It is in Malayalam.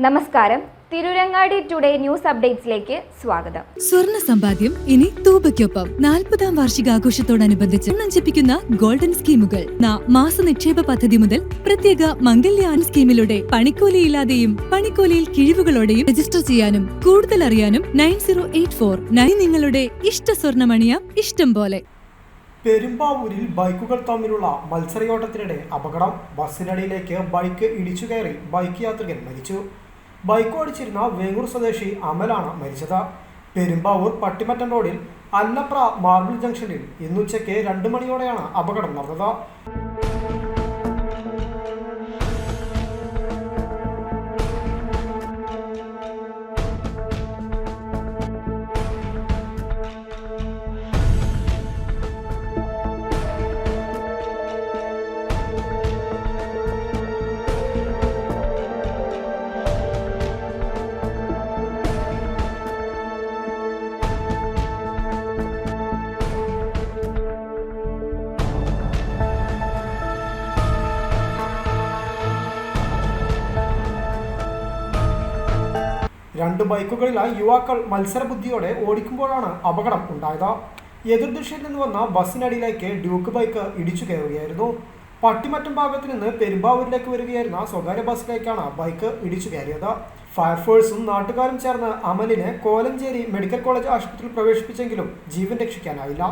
നമസ്കാരം. തിരുരങ്ങാടി ടുഡേ ന്യൂസ് അപ്ഡേറ്റ്സിലേക്ക് സ്വാഗതം. സ്വർണ്ണ സമ്പാദ്യം ഇനി തൂബയ്ക്കൊപ്പം 40-ാം വാർഷികാഘോഷത്തോടനുബന്ധിച്ച് ഉണഞ്ചിപ്പിക്കുന്ന ഗോൾഡൻ സ്കീമുകൾ. മാസ നിക്ഷേപ പദ്ധതി മുതൽ പ്രത്യേക മംഗല്യാൻ സ്കീമിലൂടെ പണിക്കൂലിയില്ലാതെയും പണിക്കൂലിയിൽ കിഴിവുകളോടെയും രജിസ്റ്റർ ചെയ്യാനും കൂടുതൽ അറിയാനും 9084 നിങ്ങളുടെ ഇഷ്ട സ്വർണ്ണമണിയാം ഇഷ്ടം പോലെ. പെരുമ്പാവൂരിൽ ബൈക്കുകൾ തമ്മിലുള്ള മത്സരയോട്ടത്തിനിടെ അപകടം. ബസ്സിനടിയിലേക്ക് ബൈക്ക് ഇടിച്ചു കയറി ബൈക്ക് യാത്രികൻ മരിച്ചു. ബൈക്ക് ഓടിച്ചിരുന്ന വേങ്ങൂർ സ്വദേശി അമലാണ് മരിച്ചത്. പെരുമ്പാവൂർ പട്ടിമറ്റം റോഡിൽ അല്ലപ്ര മാർബിൾ ജംഗ്ഷനിൽ ഇന്നുച്ചയ്ക്ക് 2 മണിയോടെയാണ് അപകടം നടന്നത്. രണ്ട് ബൈക്കുകളിലായി യുവാക്കൾ മത്സരബുദ്ധിയോടെ ഓടിക്കുമ്പോഴാണ് അപകടം ഉണ്ടായത്. എതിർദിശയിൽ നിന്ന് വന്ന ബസ്സിനടിയിലേക്ക് ഡ്യൂക്ക് ബൈക്ക് ഇടിച്ചു കയറുകയായിരുന്നു. പട്ടിമറ്റം ഭാഗത്ത് നിന്ന് പെരുമ്പാവൂരിലേക്ക് വരികയായിരുന്ന സ്വകാര്യ ബസ്സിലേക്കാണ് ബൈക്ക് ഇടിച്ചു കയറിയത്. ഫയർഫോഴ്സും നാട്ടുകാരും ചേർന്ന് അമലിനെ കോലഞ്ചേരി മെഡിക്കൽ കോളേജ് ആശുപത്രിയിൽ പ്രവേശിപ്പിച്ചെങ്കിലും ജീവൻ രക്ഷിക്കാനായില്ല.